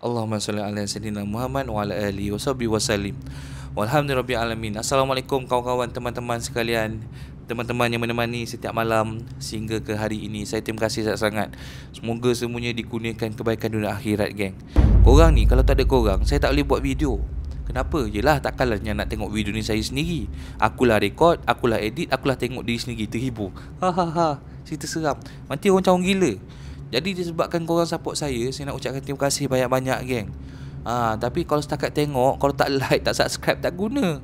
Allahumma salli ala sayyidina Muhammad wa ala alihi washabihi wasallim. Walhamdulillahirabbil alamin. Assalamualaikum kawan-kawan, teman-teman sekalian, teman-teman yang menemani setiap malam sehingga ke hari ini. Saya terima kasih sangat-sangat. Semoga semuanya dikurniakan kebaikan dunia akhirat, geng. Korang ni kalau tak ada korang, saya tak boleh buat video. Kenapa? Yelah, takkanlah nak tengok video ni saya sendiri. Akulah rekod, akulah edit, akulah tengok diri sendiri terhibur. Ha, cerita seram. Nanti orang macam orang gila. Jadi disebabkan korang support saya nak ucapkan terima kasih banyak-banyak, geng. Tapi kalau setakat tengok, kalau tak like, tak subscribe, tak guna.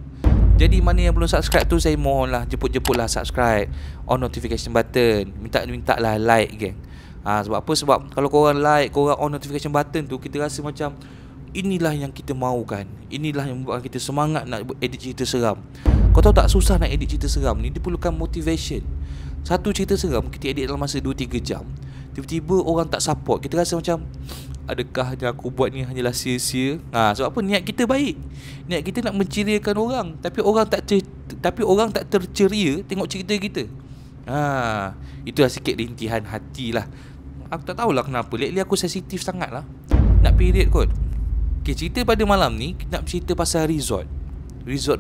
Jadi mana yang belum subscribe tu, saya mohonlah jemput-jemputlah subscribe, on notification button, minta-lah like, geng. Sebab apa? Sebab kalau korang like, korang on notification button tu, kita rasa macam inilah yang kita mahukan. Inilah yang membuatkan kita semangat nak edit cerita seram. Kau tahu tak, susah nak edit cerita seram ni, dia perlukan motivation. Satu cerita seram kita edit dalam masa 2-3 jam, tiba-tiba orang tak support, kita rasa macam adakah yang aku buat ni hanyalah sia-sia? Sebab apa? Niat kita baik. Niat kita nak menceriakan orang, tapi orang tak terceria tengok cerita kita. Itulah sikit rintihan hati lah. Aku tak tahulah kenapa lately aku sensitif sangat lah. Nak period kot. Okay, cerita pada malam ni nak cerita pasal resort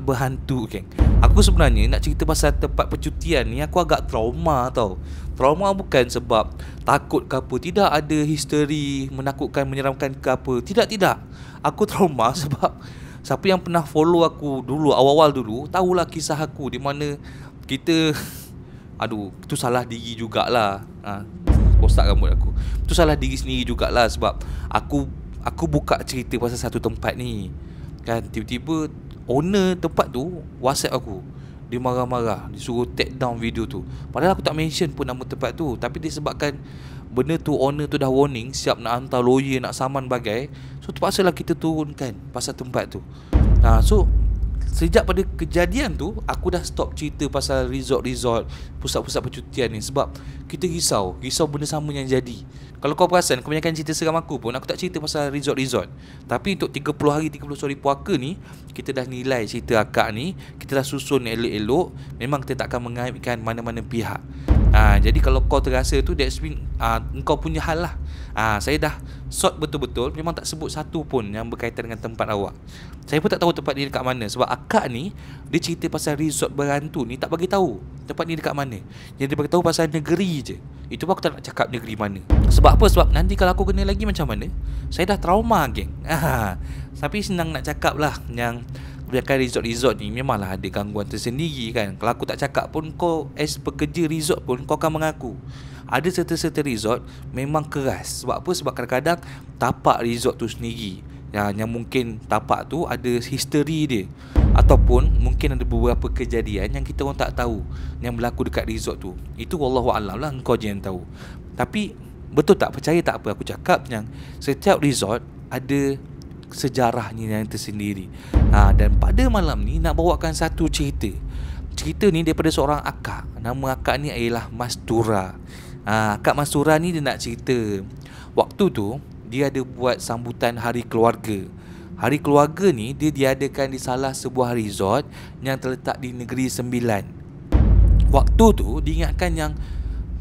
berhantu, geng. Aku sebenarnya nak cerita pasal tempat percutian ni, aku agak trauma tau. Trauma bukan sebab takut ke apa, tidak ada history menakutkan, menyeramkan ke apa. Tidak. Aku trauma sebab siapa yang pernah follow aku dulu, awal-awal dulu, tahulah kisah aku di mana kita itu salah diri jugalah. Rosak rambut aku. Itu salah diri sendiri jugalah sebab aku buka cerita pasal satu tempat ni. Kan tiba-tiba owner tempat tu WhatsApp aku. Dia marah-marah, dia suruh take down video tu. Padahal aku tak mention pun nama tempat tu, tapi disebabkan benda tu, owner tu dah warning, siap nak hantar lawyer, nak saman bagai. So terpaksalah kita turunkan pasal tempat tu. So sejak pada kejadian tu, aku dah stop cerita pasal resort, pusat-pusat percutian ni. Sebab kita risau benda sama yang jadi. Kalau kau perasan, kebanyakan cerita seram aku pun, aku tak cerita pasal resort. Tapi untuk 30 hari 30 sori puaka ni, kita dah nilai cerita akak ni, kita dah susun elok-elok. Memang kita tak akan mengaibkan mana-mana pihak. Jadi kalau kau terasa tu, that's mean engkau punya hal lah. Saya dah sort betul-betul. Memang tak sebut satu pun yang berkaitan dengan tempat awak. Saya pun tak tahu tempat ni dekat mana. Sebab akak ni, dia cerita pasal resort berhantu ni, tak bagi tahu tempat ni dekat mana. Yang dia bagi tahu pasal negeri je. Itu pun aku tak nak cakap negeri mana. Sebab apa? Sebab nanti kalau aku kena lagi macam mana, saya dah trauma, geng. Tapi senang nak cakap lah, yang kebanyakan resort ni memanglah ada gangguan tersendiri, kan. Kalau aku tak cakap pun, kau as pekerja resort pun, kau akan mengaku ada serta-serta resort memang keras. Sebab apa? Sebab kadang-kadang tapak resort tu sendiri, yang mungkin tapak tu ada history dia, ataupun mungkin ada beberapa kejadian yang kita orang tak tahu yang berlaku dekat resort tu. Itu wallahualam lah, engkau je yang tahu. Tapi betul tak, percaya tak apa aku cakap, yang setiap resort ada sejarahnya yang tersendiri. Dan pada malam ni nak bawakan satu cerita. Cerita ni daripada seorang akak. Nama akak ni ialah Mastura. Akak Mastura ni dia nak cerita, waktu tu dia ada buat sambutan hari keluarga. Hari keluarga ni dia diadakan di salah sebuah resort yang terletak di Negeri Sembilan. Waktu tu diingatkan yang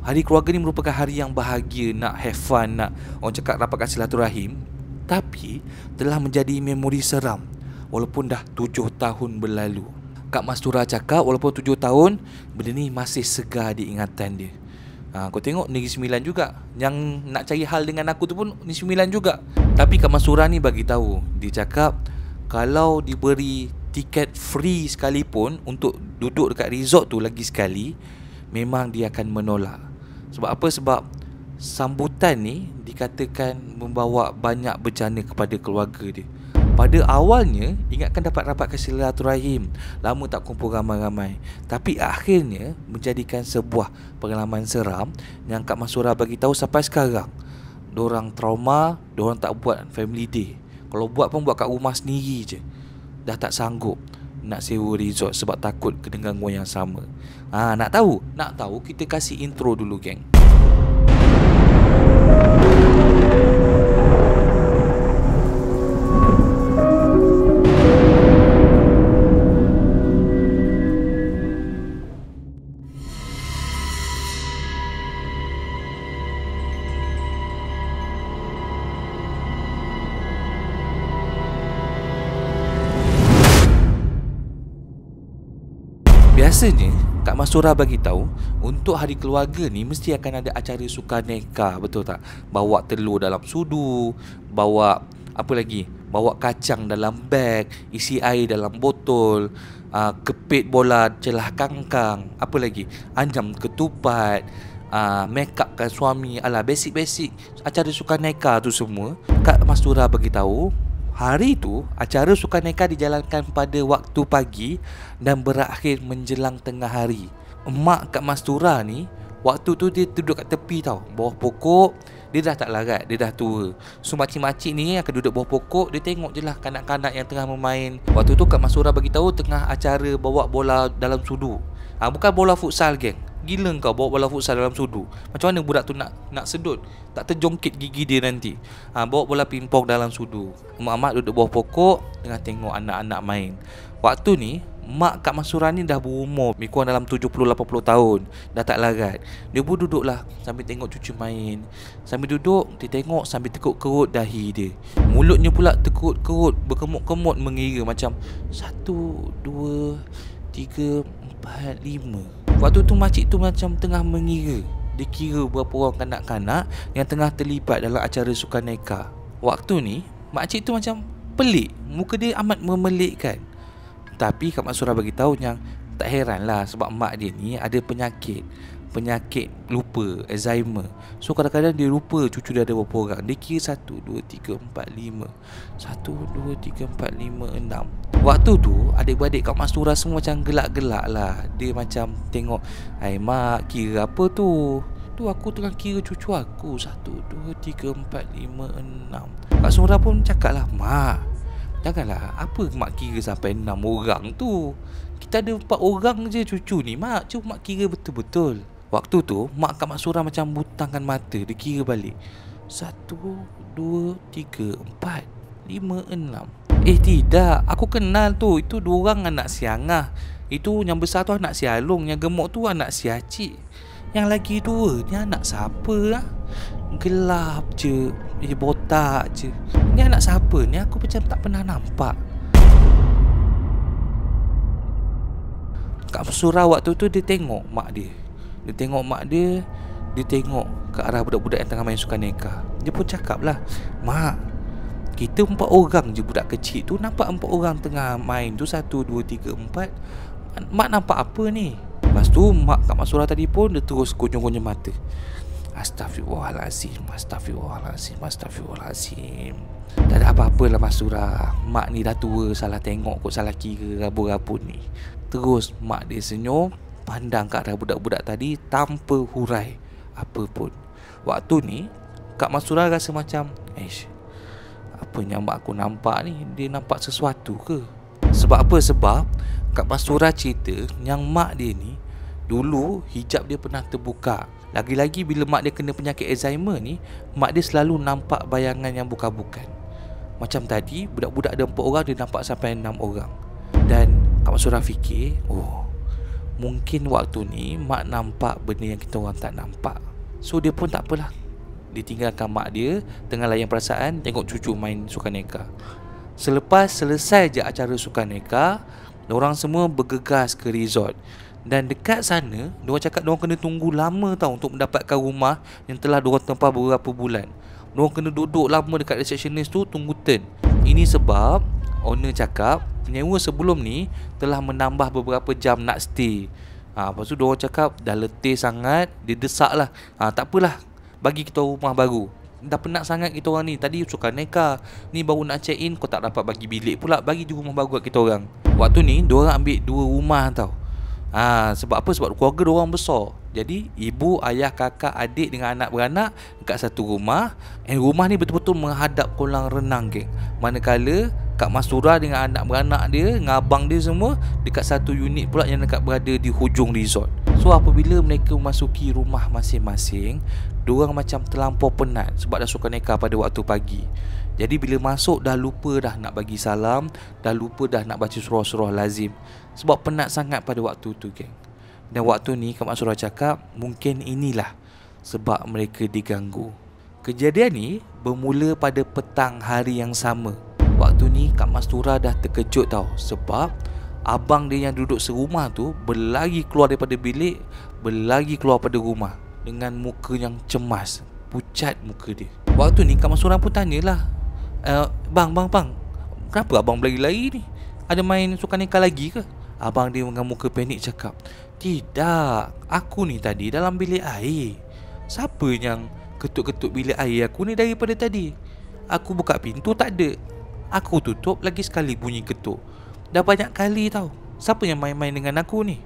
hari keluarga ni merupakan hari yang bahagia, nak have fun, nak orang cakap rapatkan silaturahim. Tapi telah menjadi memori seram walaupun dah 7 tahun berlalu. Kak Mastura cakap walaupun 7 tahun, benda ni masih segar di ingatan dia. Kau tengok Negeri Sembilan juga. Yang nak cari hal dengan aku tu pun Negeri Sembilan juga. Tapi Kak Mastura ni bagi tahu, dia cakap kalau diberi tiket free sekalipun untuk duduk dekat resort tu lagi sekali, memang dia akan menolak. Sebab apa? Sebab sambutan ni dikatakan membawa banyak bencana kepada keluarga dia. Pada awalnya ingatkan dapat rapatkan silaturahim, lama tak kumpul ramai-ramai, tapi akhirnya menjadikan sebuah pengalaman seram yang Kak Masura bagi tahu sampai sekarang. Diorang trauma, diorang tak buat family day. Kalau buat pun buat kat rumah sendiri je. Dah tak sanggup nak sewa resort sebab takut kena gangguan yang sama. Nak tahu? Nak tahu, kita kasih intro dulu, geng. Rasanya Kak Mastura bagi tahu untuk hari keluarga ni mesti akan ada acara sukaneka, betul tak? Bawa telur dalam sudu, bawa apa lagi? Bawa kacang dalam beg, isi air dalam botol, kepit bola celah kangkang, apa lagi? Anjam ketupat, make upkan suami. Alah, basic-basic acara sukaneka tu semua Kak Mastura bagi tahu hari tu acara sukaneka dijalankan pada waktu pagi dan berakhir menjelang tengah hari. Emak Kak Mastura ni waktu tu dia duduk kat tepi tau, bawah pokok. Dia dah tak larat, dia dah tua. So makcik-makcik ni akan duduk bawah pokok, dia tengok je lah kanak-kanak yang tengah bermain. Waktu tu Kak Mastura bagi tahu tengah acara bawa bola dalam sudu. Bukan bola futsal, geng. Gila kau bawa bola futsal dalam sudu. Macam mana budak tu nak sedut, tak terjongkit gigi dia nanti. Bawa bola pingpong dalam sudu. Mak-mak duduk bawah pokok tengah tengok anak-anak main. Waktu ni mak Kak Mastura ni dah berumur lebih kurang dalam 70-80 tahun. Dah tak larat. Dia pun duduk lah sambil tengok cucu main. Sambil duduk, dia tengok sambil tekuk kerut dahi dia. Mulutnya pula tekuk kerut, berkemut-kemut mengira macam 1, 2, 3, 4, 5. Waktu tu makcik tu macam tengah mengira. Dia kira berapa orang kanak-kanak yang tengah terlibat dalam acara sukaneka. Waktu ni makcik tu macam pelik. Muka dia amat memelikkan. Tapi Kak Mastura bagi tahu yang tak heranlah sebab mak dia ni ada penyakit lupa, Alzheimer. So kadang-kadang dia lupa cucu dia ada berapa orang. Dia kira 1, 2, 3, 4, 5. 1, 2, 3, 4, 5, 6. Waktu tu adik-beradik Kak Mastura semua macam gelak-gelak lah. Dia macam tengok, "Hai mak, kira apa tu?" "Tu aku tengah kira cucu aku. 1, 2, 3, 4, 5, 6. Kak Mastura pun cakap lah, "Mak, janganlah, apa mak kira sampai 6 orang tu? Kita ada 4 orang je cucu ni, mak. Cuba mak kira betul-betul." Waktu tu mak Kak Mastura macam butangkan mata. Dia kira balik, 1, 2, 3, 4, 5, 6. Tidak, aku kenal tu. Itu 2 orang anak si Angah. Itu yang besar tu anak si Along. Yang gemuk tu anak si Acik. Yang lagi 2 ni anak siapa lah? Gelap je, botak je. Ni anak siapa ni? Aku macam tak pernah nampak. Kak Mastura waktu tu dia tengok mak dia. Dia tengok mak dia. Dia tengok ke arah budak-budak yang tengah main sukaneka. Dia pun cakap lah, "Mak, kita 4 orang je budak kecil tu. Nampak 4 orang tengah main tu, 1, 2, 3, 4. Mak nampak apa ni?" Lepas tu mak Kak Mastura tadi pun dia terus kunyung-kunyung mata. Astaghfirullahalazim, astaghfirullahalazim, astaghfirullahalazim. Tak ada apa-apa lah Mastura. Mak ni dah tua, salah tengok kot, salah kira rabun-rabun ni. Terus mak dia senyum, pandang ke arah budak-budak tadi tanpa hurai apa pun. Waktu ni Kak Mastura rasa macam, apa yang mak aku nampak ni? Dia nampak sesuatu ke? Sebab apa? Sebab Kak Mastura cerita yang mak dia ni dulu hijab dia pernah terbuka. Lagi-lagi bila mak dia kena penyakit Alzheimer ni, mak dia selalu nampak bayangan yang bukan-bukan. Macam tadi budak-budak ada 4 orang, dia nampak sampai 6 orang. Dan Kak Mastura fikir, mungkin waktu ni mak nampak benda yang kita orang tak nampak. So dia pun tak apalah, dia tinggalkan mak dia tengah layan perasaan tengok cucu main sukaneka. Selepas selesai je acara sukaneka, diorang semua bergegas ke resort. Dan dekat sana, diorang cakap diorang kena tunggu lama tau untuk mendapatkan rumah yang telah diorang tempah beberapa bulan. Diorang kena duduk lama dekat receptionist tu tunggu turn. Ini sebab owner cakap penyewa sebelum ni telah menambah beberapa jam nak stay. Lepas tu diorang cakap dah letih sangat, dia desak lah, tak apalah, bagi kita rumah baru. Dah penat sangat kita orang ni. Tadi sukaneka, ni baru nak check in, kau tak dapat bagi bilik pula, bagi je rumah baru kat kita orang. Waktu ni diorang ambil 2 rumah tau. Sebab apa? Sebab keluarga diorang besar. Jadi ibu, ayah, kakak, adik dengan anak beranak dekat satu rumah. Rumah ni betul-betul menghadap kolam renang, geng. Manakala Kak Mastura dengan anak beranak dia, dengan abang dia semua dekat satu unit pula yang dekat berada di hujung resort. So apabila mereka memasuki rumah masing-masing, diorang macam terlampau penat sebab dah sukaneka pada waktu pagi. Jadi bila masuk dah lupa dah nak bagi salam, dah lupa dah nak baca surah-surah lazim. Sebab penat sangat pada waktu tu, geng. Dan waktu ni Kak Mastura cakap mungkin inilah sebab mereka diganggu. Kejadian ni bermula pada petang hari yang sama. Waktu ni Kak Mastura dah terkejut tau, sebab abang dia yang duduk serumah tu berlari keluar daripada bilik, berlari keluar pada rumah dengan muka yang cemas, pucat muka dia. Waktu ni Kak Masura pun tanyalah, bang, kenapa abang berlari-lari ni? Ada main sukan ikan lagi ke? Abang dia dengan muka panik cakap, tidak, aku ni tadi dalam bilik air. Siapa yang ketuk-ketuk bilik air aku ni daripada tadi? Aku buka pintu tak ada, aku tutup lagi sekali bunyi ketuk. Dah banyak kali tau. Siapa yang main-main dengan aku ni?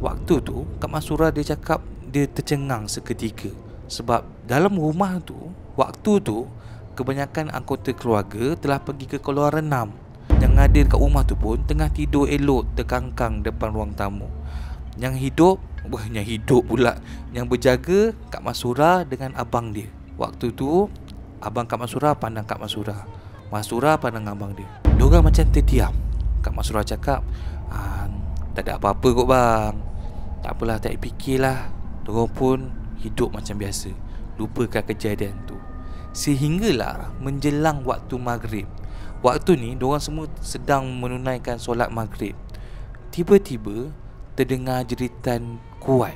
Waktu tu Kak Masura dia cakap dia tercengang seketika. Sebab dalam rumah tu, waktu tu kebanyakan anggota keluarga telah pergi ke kolam renam. Yang ada dekat rumah tu pun tengah tidur elok terkangkang depan ruang tamu. Yang hidup pula, yang berjaga Kak Masura dengan abang dia. Waktu tu abang Kak Masura pandang Kak Masura, Masura pandang abang dia. Diorang macam terdiam. Kak Masura cakap, tak ada apa-apa kot bang, tak apalah, tak fikirlah. Diorang pun hidup macam biasa, lupakan kejadian tu. Sehinggalah menjelang waktu maghrib. Waktu ni diorang semua sedang menunaikan solat maghrib. Tiba-tiba terdengar jeritan kuat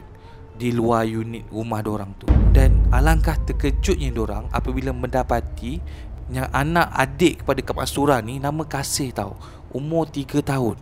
di luar unit rumah diorang tu. Dan alangkah terkejutnya diorang apabila mendapati yang anak adik kepada Kak Masura ni nama Kasih tau, umur 3 tahun,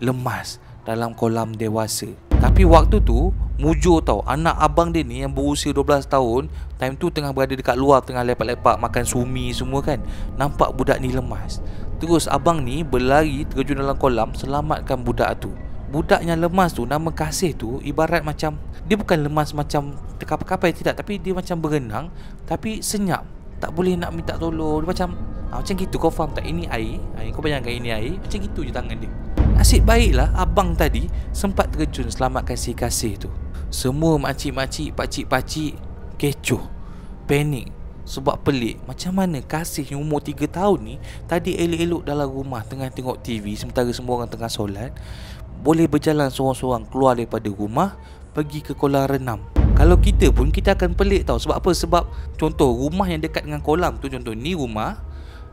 lemas dalam kolam dewasa. Tapi waktu tu mujur tau, anak abang dia ni yang berusia 12 tahun, time tu tengah berada dekat luar, tengah lepak-lepak makan sumi semua kan. Nampak budak ni lemas. Terus abang ni berlari terjun dalam kolam selamatkan budak tu. Budak yang lemas tu, nama Kasih tu, ibarat macam, dia bukan lemas macam terkapai-kapai, tidak, tapi dia macam berenang tapi senyap, tak boleh nak minta tolong. Dia macam gitu, kau faham tak? Ini air, kau bayangkan ini air, macam gitu je tangan dia. Nasib baiklah abang tadi sempat terjun selamatkan si Kasih tu. Semua makcik-makcik, pakcik-pakcik kecoh, panik. Sebab pelik, macam mana Kasih yang umur 3 tahun ni tadi elok-elok dalam rumah tengah tengok TV sementara semua orang tengah solat, boleh berjalan seorang-seorang keluar daripada rumah pergi ke kolam renam. Kalau kita pun, kita akan pelik tau. Sebab apa? Sebab contoh rumah yang dekat dengan kolam tu, contoh ni rumah,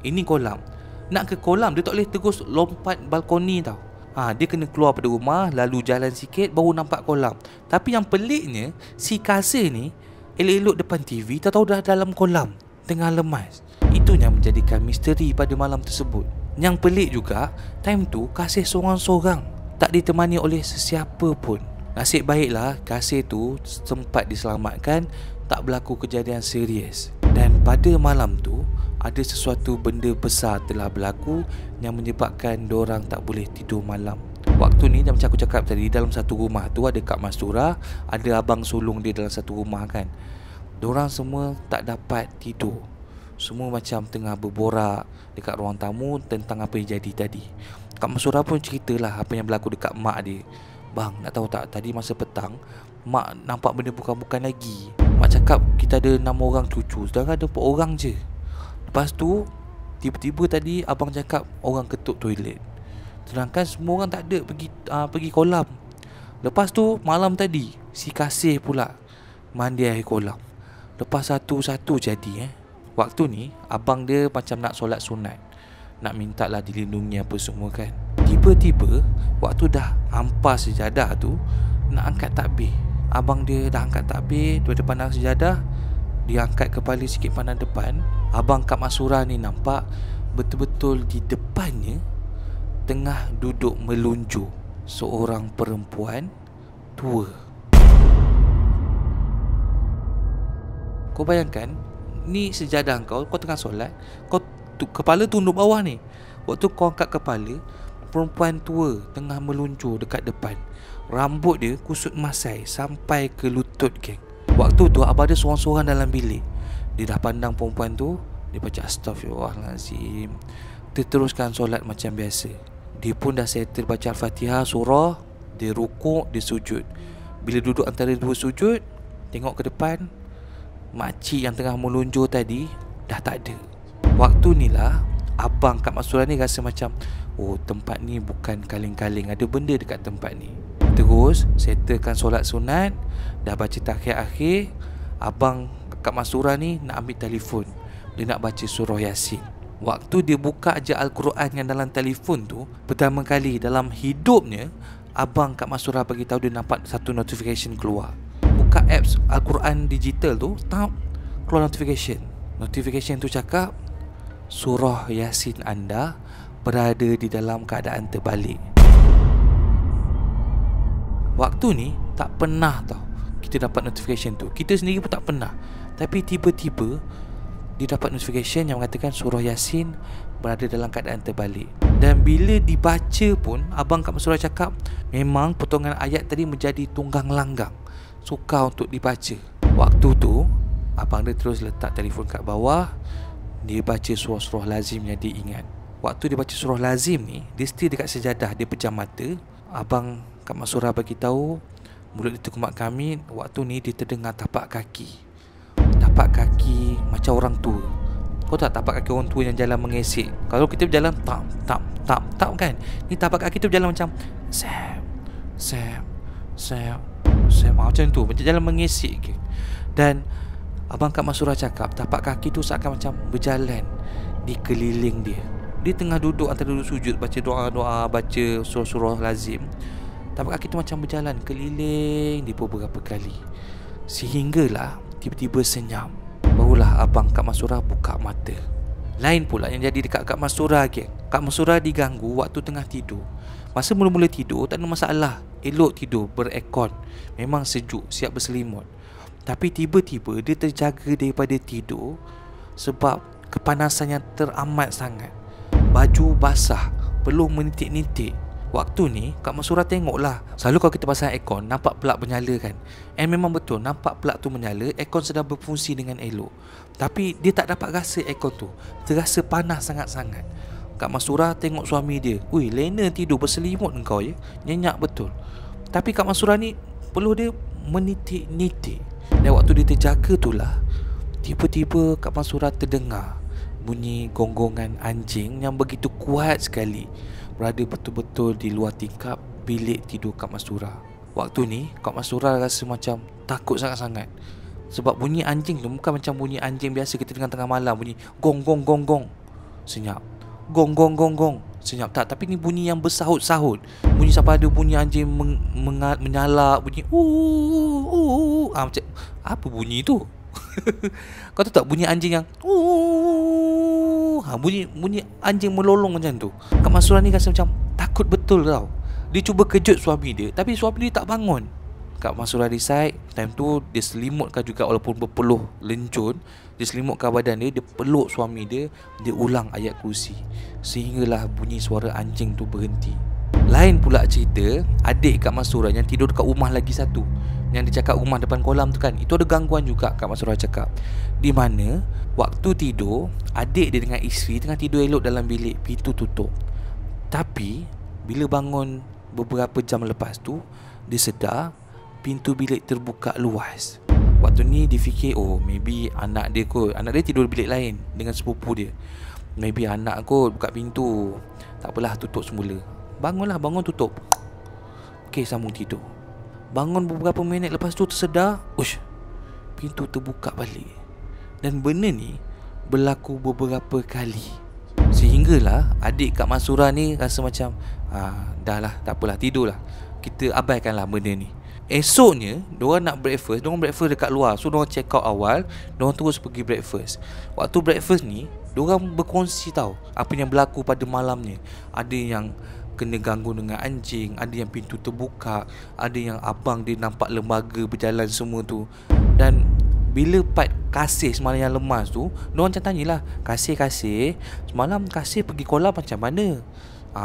ini kolam. Nak ke kolam dia tak boleh terus lompat balkoni tau. Dia kena keluar pada rumah, lalu jalan sikit baru nampak kolam. Tapi yang peliknya, si Kasih ni elok-elok depan TV, tak tahu dah dalam kolam, tengah lemas. Itu yang menjadikan misteri pada malam tersebut. Yang pelik juga, time tu Kasih seorang-seorang, tak ditemani oleh sesiapa pun. Nasib baiklah Kasih tu sempat diselamatkan, tak berlaku kejadian serius. Dan pada malam tu ada sesuatu benda besar telah berlaku yang menyebabkan diorang tak boleh tidur malam. Waktu ni macam aku cakap tadi, dalam satu rumah tu ada Kak Masura, ada abang sulung dia dalam satu rumah kan. Diorang semua tak dapat tidur. Semua macam tengah berborak dekat ruang tamu tentang apa yang jadi tadi. Kak Masura pun ceritalah apa yang berlaku dekat mak dia. Bang, nak tahu tak, tadi masa petang mak nampak benda bukan-bukan lagi. Mak cakap kita ada 6 orang cucu, sedangkan ada 4 orang je. Lepas tu tiba-tiba tadi abang cakap orang ketuk toilet, sedangkan semua orang tak ada pergi kolam. Lepas tu malam tadi si Kasih pula mandi air kolam. Lepas satu-satu jadi waktu ni abang dia macam nak solat sunat, nak minta lah dilindungi apa semua kan. Tiba-tiba waktu dah hampas sejadah tu, nak angkat takbir. Abang dia dah angkat takbir daripada pandang sejadah, dia angkat kepala sikit pandang depan. Abang Kak Masura ni nampak betul-betul di depannya tengah duduk melunjur seorang perempuan tua. Kau bayangkan, ni sejadah kau tengah solat, kau kepala tunduk bawah ni. Waktu kau angkat kepala, perempuan tua tengah meluncur dekat depan. Rambut dia kusut masai sampai ke lutut geng. Waktu tu abang dia seorang-seorang dalam bilik. Dia dah pandang perempuan tu, dia baca Astaghfirullahalazim, teruskan solat macam biasa. Dia pun dah settle baca Al-Fatihah, surah. Dia rukuk, dia sujud. Bila duduk antara dua sujud, tengok ke depan, makcik yang tengah melunjur tadi dah tak ada. Waktu ni lah abang Kak Masura ni rasa macam, oh, tempat ni bukan kaleng-kaleng, ada benda dekat tempat ni. Terus settlekan solat sunat, dah baca tahiyat akhir. Abang Kak Masura ni nak ambil telefon, dia nak baca surah Yasin. Waktu dia buka je Al-Quran yang dalam telefon tu, pertama kali dalam hidupnya, abang Kak Mak Surah bagi tahu dia nampak satu notification keluar. Buka apps Al-Quran digital tu, keluar notification. Notification tu cakap, surah Yasin anda berada di dalam keadaan terbalik. Waktu ni tak pernah tau kita dapat notification tu. Kita sendiri pun tak pernah. Tapi tiba-tiba dia dapat notification yang mengatakan surah Yasin berada dalam keadaan terbalik. Dan bila dibaca pun, abang Kak Mak Surah cakap memang potongan ayat tadi menjadi tunggang langgang, sukar untuk dibaca. Waktu tu abang dia terus letak telefon kat bawah. Dia baca surah-surah lazim yang dia ingat. Waktu dia baca surah lazim ni, dia still dekat sejadah. Dia pejam mata. Abang Kak Mak Surah bagi tahu mulut dia terkumat kamit. Waktu ni dia terdengar tapak kaki. Tapak kaki macam orang tua. Kau tak tapak kaki orang tua yang jalan mengesek? Kalau kita berjalan tap kan? Ni tapak kaki tu berjalan macam Sam macam tu, macam jalan mengesek ke. Dan abang Kak Mak Surah cakap tapak kaki tu seakan macam berjalan di keliling dia. Dia tengah duduk, antara duduk sujud, baca doa-doa, baca surah-surah lazim. Tapak kaki tu macam berjalan keliling dia beberapa kali, sehinggalah tiba-tiba senyap. Barulah abang Kak Mak Surah buka mata. Lain pula yang jadi dekat Kak Mak Surah ke. Kak Mak Surah diganggu waktu tengah tidur. Masa mula-mula tidur tak ada masalah, elok tidur berekon, memang sejuk, siap berselimut. Tapi tiba-tiba dia terjaga daripada tidur sebab kepanasan yang teramat sangat. Baju basah, perlu menitik-nitik. Waktu ni Kak Mak Surah tengoklah, selalu kalau kita pasang aircon nampak plug menyala kan. And memang betul, nampak plug tu menyala, aircon sedang berfungsi dengan elok. Tapi dia tak dapat rasa aircon tu, terasa panas sangat-sangat. Kak Mak Surah tengok suami dia, "Ui, lena tidur berselimut engkau ya, nyenyak betul." Tapi Kak Mak Surah ni perlu dia menitik-nitik. Dan waktu dia terjaga tu lah, tiba-tiba Kak Mak Surah terdengar bunyi gonggongan anjing yang begitu kuat sekali, berada betul-betul di luar tingkap bilik tidur Kak Mak Surah. Waktu ni Kak Mak Surah rasa macam takut sangat-sangat. Sebab bunyi anjing tu bukan macam bunyi anjing biasa kita dengar tengah malam, bunyi gong gong gong gong senyap, gong gong gong gong senyap. Tak, tapi ni bunyi yang bersahut-sahut. Bunyi sampai ada bunyi anjing menyalak, bunyi macam apa bunyi tu? Kau tahu tak bunyi anjing yang bunyi anjing melolong macam tu. Kak Mak Surah ni rasa macam takut betul tau. Dia cuba kejut suami dia, tapi suami dia tak bangun. Kak Mak Surah decide time tu dia selimutkan juga, walaupun berpeluh lencun, dia selimutkan badan dia, dia peluk suami dia, dia ulang ayat kursi, sehinggalah bunyi suara anjing tu berhenti. Lain pula cerita adik Kak Mak Surah yang tidur dekat rumah lagi satu, yang dia cakap rumah depan kolam tu kan, itu ada gangguan juga Kak Mak Surah cakap. Di mana waktu tidur, adik dia dengan isteri tengah tidur elok dalam bilik, pintu tutup. Tapi bila bangun beberapa jam lepas tu, dia sedar pintu bilik terbuka luas. Waktu ni dia fikir, oh maybe anak dia kot, anak dia tidur bilik lain dengan sepupu dia, maybe anak kot buka pintu. Tak apalah, tutup semula. Bangunlah, bangun tutup. Okey, sambung tidur. Bangun beberapa minit lepas tu tersedar, ush, pintu terbuka balik. Dan benda ni berlaku beberapa kali, sehinggalah adik Kak Mak Surah ni rasa macam dah lah, tak apalah, tidurlah, kita abaikanlah benda ni. Esoknya diorang nak breakfast, diorang breakfast dekat luar. So diorang check out awal, diorang terus pergi breakfast. Waktu breakfast ni diorang berkongsi tau apa yang berlaku pada malamnya. Ada yang kena ganggu dengan anjing, ada yang pintu terbuka, ada yang abang dia nampak lembaga berjalan semua tu. Dan bila part Kasih semalam yang lemas tu, diorang macam tanyalah, Kasih semalam Kasih pergi kolam macam mana?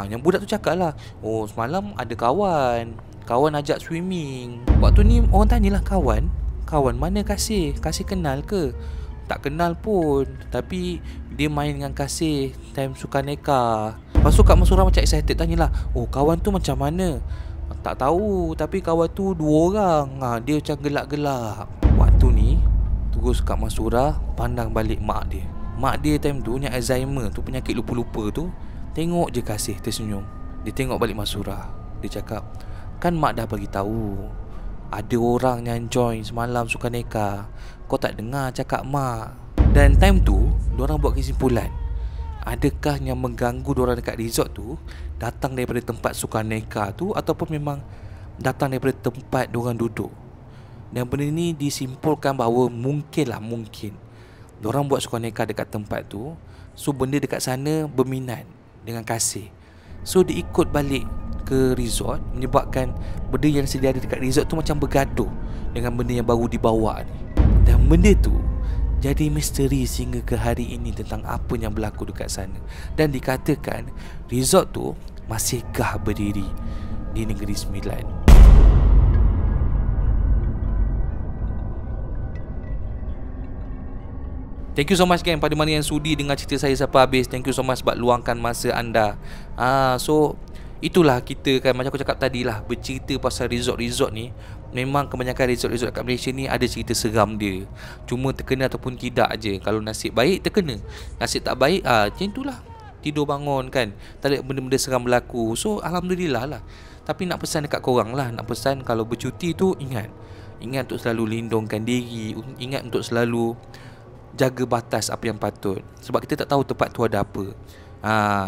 Yang budak tu cakap lah, oh semalam ada kawan ajak swimming. Waktu ni orang tanyalah, kawan mana Kasih kenal ke? Tak kenal pun, tapi dia main dengan Kasih time sukaneka. Lepas tu Kak Mak Surah macam excited, tanyalah, oh kawan tu macam mana? Tak tahu, tapi kawan tu 2 orang. Dia macam gelak-gelak. Waktu ni terus Kak Mak Surah pandang balik mak dia. Mak dia time tu yang Alzheimer tu, penyakit lupa-lupa tu, tengok je Kasih tersenyum. Dia tengok balik Mak Surah. Dia cakap, kan mak dah bagi tahu ada orang yang join semalam sukaneka. Kau tak dengar cakap mak. Dan time tu diorang buat kesimpulan, adakah yang mengganggu diorang dekat resort tu datang daripada tempat sukaneka tu ataupun memang datang daripada tempat diorang duduk. Dan benda ni disimpulkan bahawa mungkin diorang buat sukaneka dekat tempat tu, so benda dekat sana berminat dengan kasih, so dia ikut balik ke resort, menyebabkan benda yang sedia ada dekat resort tu macam bergaduh dengan benda yang baru dibawa ni. Dan benda tu jadi misteri sehingga ke hari ini tentang apa yang berlaku dekat sana. Dan dikatakan resort tu masih gah berdiri di Negeri Sembilan. Thank you so much gang, pada mana yang sudi dengar cerita saya sampai habis. Thank you so much sebab luangkan masa anda. So itulah kita kan, macam aku cakap tadi lah, bercerita pasal resort-resort ni. Memang kebanyakan resort-resort kat Malaysia ni ada cerita seram dia. Cuma terkena ataupun tidak je. Kalau nasib baik terkena, nasib tak baik macam itulah, tidur bangun kan, tak ada benda-benda seram berlaku. So alhamdulillah lah. Tapi nak pesan dekat korang lah, nak pesan kalau bercuti tu ingat untuk selalu lindungkan diri, ingat untuk selalu jaga batas apa yang patut. Sebab kita tak tahu tempat tu ada apa.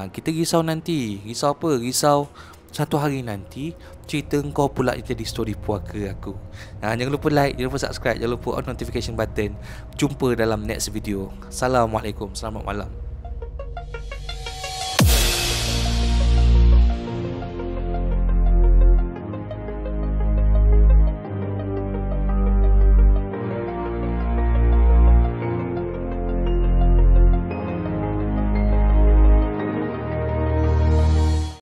Kita risau nanti. Risau apa? Risau satu hari nanti cerita engkau pula jadi story puaka aku. Jangan lupa like, jangan lupa subscribe, jangan lupa on notification button. Jumpa dalam next video. Assalamualaikum, selamat malam.